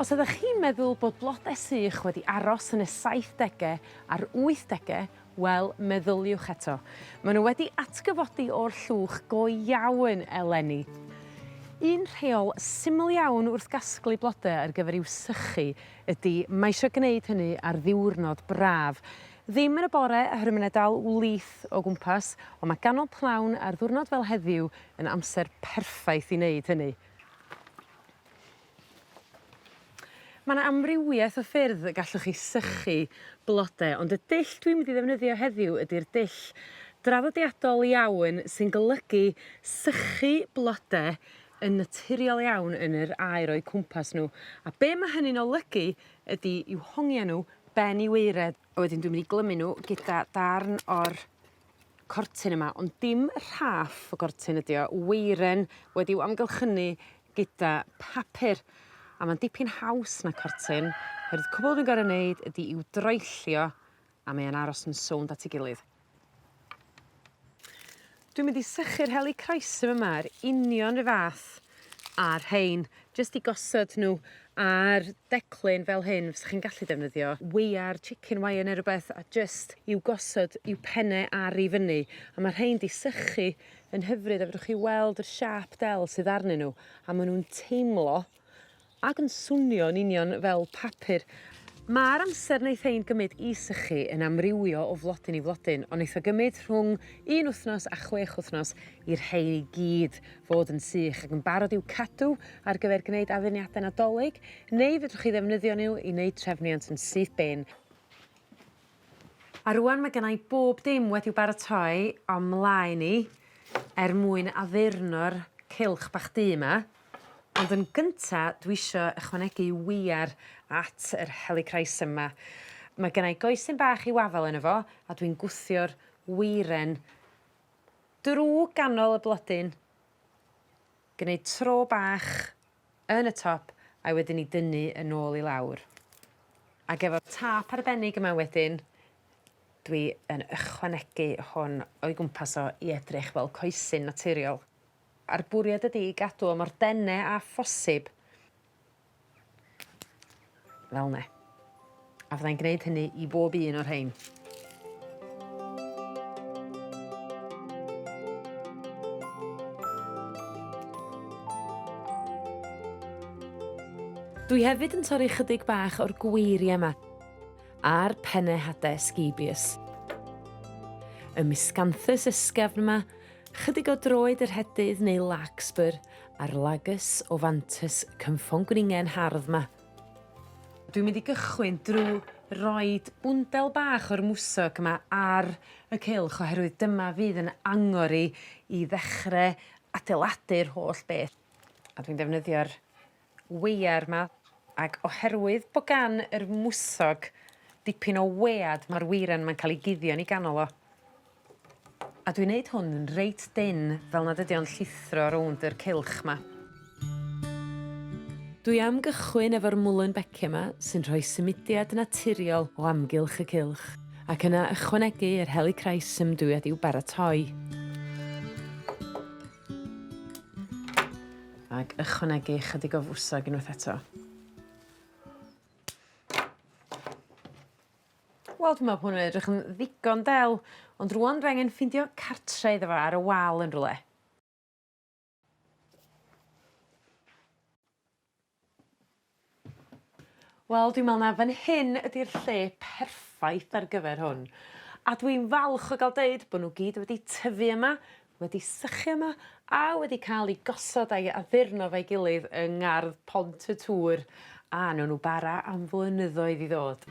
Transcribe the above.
Os ydych chi'n meddwl bod blodau sych wedi aros yn y 70au a'r 80au, wel, meddyliwch eto. Maen nhw wedi atgyfodi o'r llwch go iawn eleni. Un rheol syml iawn wrth gasglu blodau ar gyfer i'w sychu ydy mae eisiau gwneud hynny ar ddiwrnod braf. Ddim yn y bore oherwydd mae'n dal wlith o gwmpas, ond mae ganol pnawn ar ddiwrnod fel heddiw yn amser perffaith i wneud hynny. Mae 'na amrywiaeth o ffyrdd y gallwch chi sychu blodau, ond y dull dwi'n mynd i ddefnyddio heddiw ydy'r dull draddodiadol iawn sy'n golygu sychu blodau yn naturiol iawn yn yr aer o'i cwmpas nhw. A be' ma' hynny'n olygu ydy i'w hongia nhw ben i weired. A wedyn dwi'n mynd i glymu nhw gyda darn o'r cortyn yma, ond dim rhaff o gortyn ydi o, weiren wedi'w amgylchynu gyda papur. A ma'n dipyn haws na cortyn, oherwydd cwbl dwi'n gor'o' neud ydi i'w droellio, a mae e'n aros yn sownd at 'i gilydd. Dwi'n mynd i sychu'r helichrysum yma yr union 'r fath a'r rhein, jyst i gosod nhw ar declyn fel hyn. Fysach chi'n gallu defnyddio weiar chicken wire ne' rwbeth, a jyst i'w gosod i'w penne ar i fyny. A ma'r rhein 'di sychu yn hyfryd, a fedrwch chi weld yr siâp del sydd arnyn nhw, a ma' nw'n teimlo ac yn swnio yn union fel papur. Ma'r amser neith hein gymyd i sychu yn amrywio o flodyn i flodyn, ond neith o gymyd rhwng 1 wythnos a 6 wythnos i'r rhein i gyd fod yn sych ac yn barod i'w cadw ar gyfer gwneud addurniade Nadolig, neu fedrwch chi ddefnyddio nhw i wneud trefniant yn syth bin. A rŵan mae gennai bob dim wedi'w baratoi o'm mlaen i mwyn addurno'r cylch bach du 'ma. Ond yn gynta dwi isio ychwanegu weiar at yr helichrysum yma. Mae gennai goesyn bach i wafel yno fo, a dwi'n gwthio'r weiren drw ganol y blodyn, gneud tro bach yn y top, a wedyn i dynnu yn ôl i lawr. Ac efo tap arbennig yma wedyn, dwi yn ychwanegu hwn o'i gwmpas o i edrych fel coesyn naturiol. A'r bwriad ydi i gadw o mor dene a phosib fel 'ne. A fyddai'n gwneud hynny i bob un o'r rhein. Dwi hefyd yn torri chydig bach o'r gweirie yma a'r penne hade scabious. Y miscanthus ysgafn yma, chydig o droed yr hedydd neu larkspur a'r Lagus ovantus cynffon-gwningen hardd 'ma. Dwi'n mynd i gychwyn drw roid bwndel bach o'r mwsog yma ar y cylch, oherwydd dyma fydd yn angor i ddechre adeiladu'r holl beth. A dwi'n defnyddio'r weiar 'ma, ac oherwydd bo' gan yr mwsog dipyn o wead, ma'r weiren 'ma'n ca'l 'i guddio'n 'i ganol o. A dwi'n neud hwn yn reit dyn fel nad ydi o'n llithro rownd yr cylch 'ma. Dwi am gychwyn efo'r Muehlenbeckia 'ma sy'n rhoi symudiad naturiol o amgylch y cylch, ac yna ychwanegu yr helichrysum dwi wedi'w baratoi. Ac ychwanegu chydig o fwsog unwaith eto. Wel, dwi'n meddwl bod hwn yn edrych yn ddigon del, ond rŵan dwi angen ffindio cartre iddo fo ar y wal yn rwle. Wel, dwi'n meddwl na fan hyn ydi'r lle perffaith ar gyfer hwn. A dwi'n falch o ga'l deud bo' nhw gyd wedi tyfu yma, wedi sychu yma, a wedi cael 'u gosod a'i addurno fo'i gilydd yng ngardd Pont y Tŵr, a newn nhw bara am flynyddoedd i ddod.